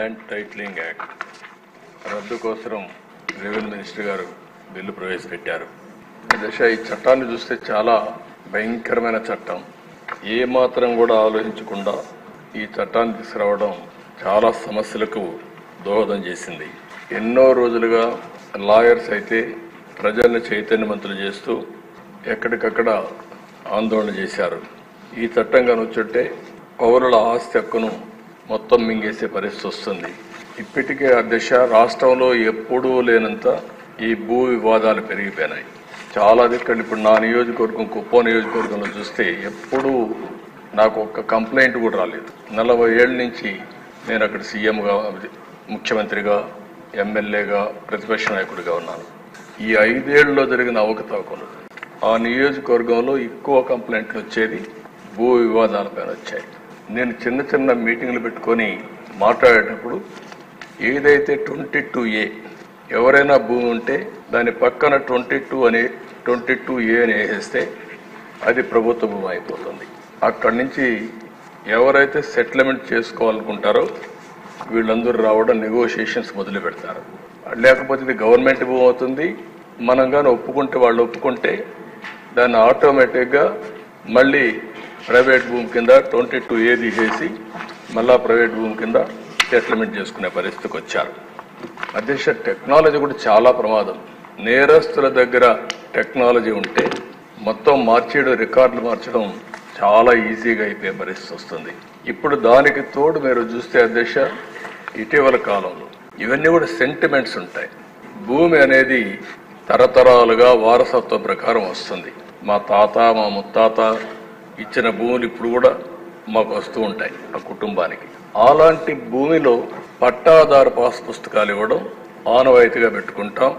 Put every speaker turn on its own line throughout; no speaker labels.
Land titling act రద్దు కోసం revenue minister గారు బిల్లు ప్రవేశపెట్టారు. ఈ చట్టాన్ని చూస్తే చాలా భయంకరమైన చట్టం. ఏ మాత్రం కూడా ఆలోచించకుండా ఈ చట్టాన్ని తీసుకురావడం చాలా సమస్యలకు దోహదం చేసింది. ఎన్నో రోజులుగా లాయర్స్ అయితే ప్రజల్ని చైతన్యవంతులు చేస్తూ ఎక్కడికక్కడ ఆందోళన చేశారు. ఈ చట్టం కనుచుంటే పౌరుల ఆస్తి హక్కును మొత్తం మింగేసే పరిస్థితి వస్తుంది. ఇప్పటికే అధ్యక్ష రాష్ట్రంలో ఎప్పుడూ లేనంత ఈ భూ వివాదాలు పెరిగిపోయినాయి. చాలా దిక్కలు ఇప్పుడు నా నియోజకవర్గం కుప్పం నియోజకవర్గంలో చూస్తే ఎప్పుడూ నాకు ఒక్క కంప్లైంట్ కూడా రాలేదు. 40 ఏళ్ళ నుంచి నేను అక్కడ సీఎంగా, ముఖ్యమంత్రిగా, ఎమ్మెల్యేగా, ప్రతిపక్ష నాయకుడిగా ఉన్నాను. ఈ 5 ఏళ్లలో జరిగిన అవకతవకలు ఆ నియోజకవర్గంలో ఎక్కువ కంప్లైంట్లు వచ్చేది భూ వివాదాలపైన వచ్చాయి. నేను చిన్న చిన్న మీటింగ్లు పెట్టుకొని మాట్లాడేటప్పుడు ఏదైతే 22A ఎవరైనా భూమి ఉంటే దాని పక్కన 22A అని వేసేస్తే అది ప్రభుత్వ భూమి అయిపోతుంది. అక్కడి నుంచి ఎవరైతే సెటిల్మెంట్ చేసుకోవాలనుకుంటారో వీళ్ళందరూ రావడం నెగోషియేషన్స్ మొదలు పెడతారు. లేకపోతే ఇది గవర్నమెంట్ భూమి అవుతుంది. మనం కానీ ఒప్పుకుంటే వాళ్ళు ఒప్పుకుంటే దాన్ని ఆటోమేటిక్గా మళ్ళీ ప్రైవేట్ భూమి కింద 22A తీసేసి మళ్ళా ప్రైవేట్ భూమి కింద సెటిల్మెంట్ చేసుకునే పరిస్థితికి వచ్చారు. అధ్యక్ష టెక్నాలజీ కూడా చాలా ప్రమాదం. నేరస్తుల దగ్గర టెక్నాలజీ ఉంటే మొత్తం మార్చేయడం, రికార్డులు మార్చడం చాలా ఈజీగా అయిపోయే పరిస్థితి వస్తుంది. ఇప్పుడు దానికి తోడు మీరు చూస్తే అధ్యక్ష ఇటీవల కాలంలో ఇవన్నీ కూడా సెంటిమెంట్స్ ఉంటాయి. భూమి అనేది తరతరాలుగా వారసత్వ ప్రకారం వస్తుంది. మా తాత, మా ముత్తాత ఇచ్చిన భూములు ఇప్పుడు కూడా మాకు వస్తూ ఉంటాయి ఆ కుటుంబానికి. అలాంటి భూమిలో పట్టాదారు పాస్ పుస్తకాలు ఇవ్వడం ఆనవాయితీగా పెట్టుకుంటాం.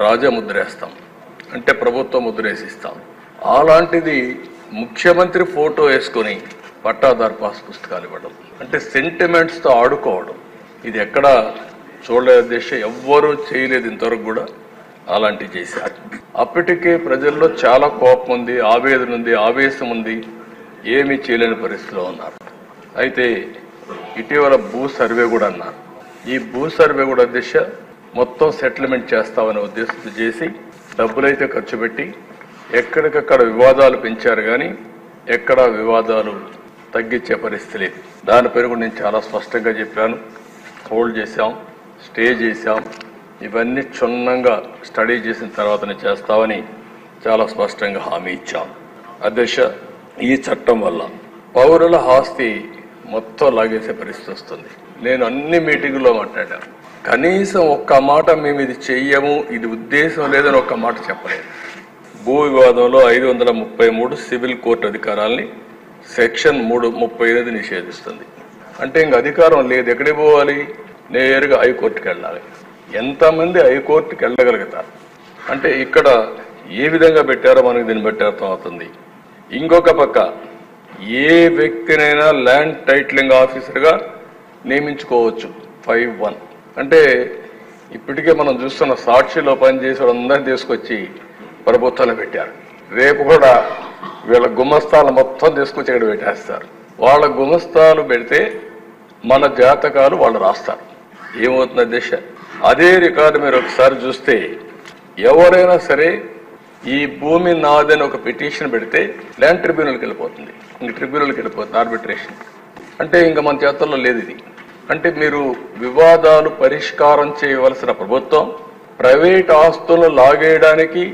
రాజముద్రేస్తాం అంటే ప్రభుత్వం ముద్రేసిస్తాం. అలాంటిది ముఖ్యమంత్రి ఫోటో వేసుకొని పట్టాదారు పాస్ పుస్తకాలు ఇవ్వడం అంటే సెంటిమెంట్స్తో ఆడుకోవడం. ఇది ఎక్కడ చూడలేదు అధ్యక్ష, ఎవ్వరూ చేయలేదు ఇంతవరకు కూడా. అలాంటివి చేశారు. అప్పటికే ప్రజల్లో చాలా కోపం ఉంది, ఆవేదన ఉంది, ఆవేశం ఉంది. ఏమీ చేయలేని పరిస్థితిలో ఉన్నారు. అయితే ఇటీవల భూ సర్వే కూడా అన్నారు. ఈ భూ సర్వే కూడా దిశ మొత్తం సెటిల్మెంట్ చేస్తామనే ఉద్దేశంతో చేసి డబ్బులైతే ఖర్చు పెట్టి ఎక్కడికక్కడ వివాదాలు పెంచారు, కానీ ఎక్కడా వివాదాలు తగ్గించే పరిస్థితి లేదు. దానిపైన కూడా నేను చాలా స్పష్టంగా చెప్పాను. హోల్డ్ చేశాం, స్టే చేశాం. ఇవన్నీ క్షుణ్ణంగా స్టడీ చేసిన తర్వాతనే చేస్తామని చాలా స్పష్టంగా హామీ ఇచ్చాం. అధ్యక్ష ఈ చట్టం వల్ల పౌరుల ఆస్తి మొత్తం లాగేసే పరిస్థితి వస్తుంది. నేను అన్ని మీటింగుల్లో మాట్లాడాను. కనీసం ఒక్క మాట మేము ఇది చెయ్యము, ఇది ఉద్దేశం లేదని ఒక్క మాట చెప్పలేదు. భూ వివాదంలో 533 సివిల్ కోర్టు అధికారాలని సెక్షన్ 338 నిషేధిస్తుంది. అంటే ఇంక అధికారం లేదు. ఎక్కడికి పోవాలి? నేరుగా హైకోర్టుకి వెళ్ళాలి. ఎంతమంది హైకోర్టుకి వెళ్ళగలుగుతారు అంటే ఇక్కడ ఏ విధంగా పెట్టారో మనకు దీన్ని బట్టి అర్థమవుతుంది. ఇంకొక పక్క ఏ వ్యక్తినైనా ల్యాండ్ టైటిలింగ్ ఆఫీసర్గా నియమించుకోవచ్చు 5(1). అంటే ఇప్పటికే మనం చూస్తున్న సాక్షిలో పనిచేసే వాళ్ళందరినీ తీసుకొచ్చి ప్రభుత్వాన్ని పెట్టారు. రేపు కూడా వీళ్ళ గుమస్తాలు మొత్తం తీసుకొచ్చి ఇక్కడ పెట్టేస్తారు. వాళ్ళ గుమస్తాలు పెడితే మన జాతకాలు వాళ్ళు రాస్తారు. ఏమవుతుంది అధ్యక్ష? అదే రికార్డు మీరు ఒకసారి చూస్తే ఎవరైనా సరే ఈ భూమి నాదని ఒక పిటిషన్ పెడితే ల్యాండ్ ట్రిబ్యునల్కి వెళ్ళిపోతుంది. ఇంక ట్రిబ్యునల్కి వెళ్ళిపోతుంది, ఆర్బిట్రేషన్. అంటే ఇంకా మన చేతుల్లో లేదు ఇది. అంటే మీరు వివాదాలు పరిష్కారం చేయవలసిన ప్రభుత్వం ప్రైవేట్ ఆస్తులను లాగేయడానికి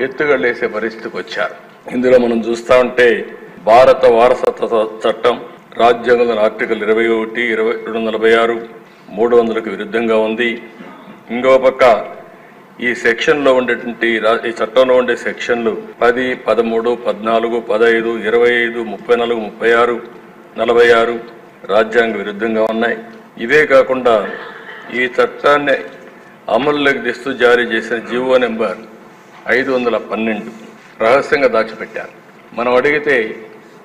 ఎత్తుగడలేసే పరిస్థితికి వచ్చారు. ఇందులో మనం చూస్తా ఉంటే భారత వారసత్వ చట్టం రాజ్యాంగంలో ఆర్టికల్ 21, 246, 300కు విరుద్ధంగా ఉంది. ఇంకో పక్క ఈ సెక్షన్లో ఉండేటువంటి ఈ చట్టంలో ఉండే సెక్షన్లు 10, 13, 14, 15, 25, 34, 36, 46 రాజ్యాంగ విరుద్ధంగా ఉన్నాయి. ఇవే కాకుండా ఈ చట్టాన్ని అమలులోకి తెస్తూ జారీ చేసిన జీవో నెంబర్ 512 రహస్యంగా దాచిపెట్టారు. మనం అడిగితే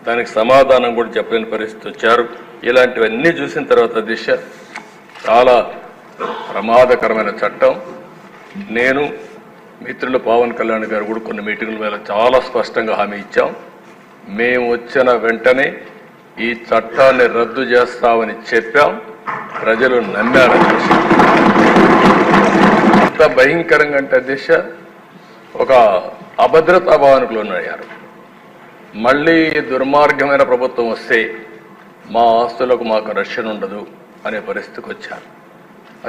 దానికి సమాధానం కూడా చెప్పలేని పరిస్థితి వచ్చారు. ఇలాంటివన్నీ చూసిన తర్వాత దిశ చాలా ప్రమాదకరమైన చట్టం. నేను మిత్రులు పవన్ కళ్యాణ్ గారు కూడా కొన్ని మీటింగుల మీద చాలా స్పష్టంగా హామీ ఇచ్చాం. మేము వచ్చిన వెంటనే ఈ చట్టాన్ని రద్దు చేస్తామని చెప్పాం. ప్రజలు నమ్మారు అధ్యక్ష. ఎంత భయంకరంగా అంటే అధ్యక్ష, ఒక అభద్రతా భావనకు లోనయ్యారు. మళ్ళీ దుర్మార్గమైన ప్రభుత్వం వస్తే మా ఆస్తులకు మాకు రక్షణ ఉండదు అనే పరిస్థితికి వచ్చారు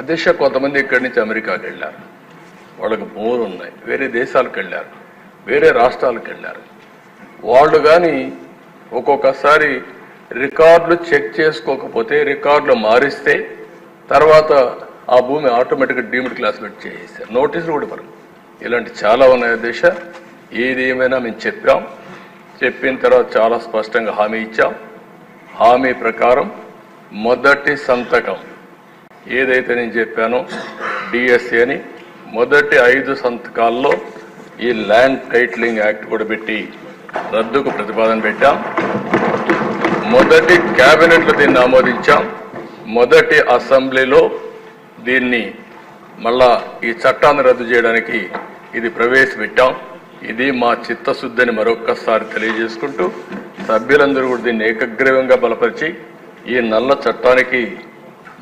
అధ్యక్ష. కొంతమంది ఇక్కడి నుంచి అమెరికాకి వెళ్ళారు, వాళ్ళకి భూములు ఉన్నాయి, వేరే దేశాలకు వెళ్ళారు, వేరే రాష్ట్రాలకు వెళ్ళారు. వాళ్ళు కానీ ఒక్కొక్కసారి రికార్డులు చెక్ చేసుకోకపోతే, రికార్డులు మారిస్తే తర్వాత ఆ భూమి ఆటోమేటిక్గా డీమ్డ్ క్లాసిఫైడ్ చేసేస్తారు, నోటీసులు కూడా ఇవ్వరు. ఇలాంటి చాలా ఉన్నాయి అధ్యక్ష. ఏది ఏమైనా మేము చెప్పాం, చెప్పిన తర్వాత చాలా స్పష్టంగా హామీ ఇచ్చాం. హామీ ప్రకారం మొదటి సంతకం ఏదైతే నేను చెప్పానో డిఎస్సి అని, మొదటి 5 సంతకాల్లో ఈ ల్యాండ్ టైటిలింగ్ యాక్ట్ కూడా పెట్టి రద్దుకు ప్రతిపాదన పెట్టాం. మొదటి క్యాబినెట్లో దీన్ని ఆమోదించాం. మొదటి అసెంబ్లీలో దీన్ని మళ్ళా ఈ చట్టాన్ని రద్దు చేయడానికి ఇది ప్రవేశపెట్టాం. ఇది మా చిత్తశుద్ధిని మరొక్కసారి తెలియజేసుకుంటూ సభ్యులందరూ కూడా దీన్ని ఏకగ్రీవంగా బలపరిచి ఈ నల్ల చట్టానికి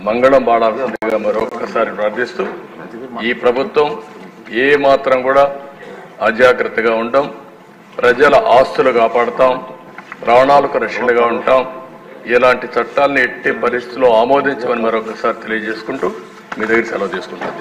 మంగళం పాడాల్సిందిగా మరొక్కసారి ప్రార్థిస్తూ, ఈ ప్రభుత్వం ఏ మాత్రం కూడా అజాగ్రత్తగా ఉండం, ప్రజల ఆస్తులు కాపాడుతాం, ప్రాణాలకు రక్షణగా ఉంటాం. ఇలాంటి చట్టాలను ఎట్టి పరిస్థితుల్లో ఆమోదించమని మరొకసారి తెలియజేసుకుంటూ మీ దగ్గర సెలవు తీసుకుంటాం.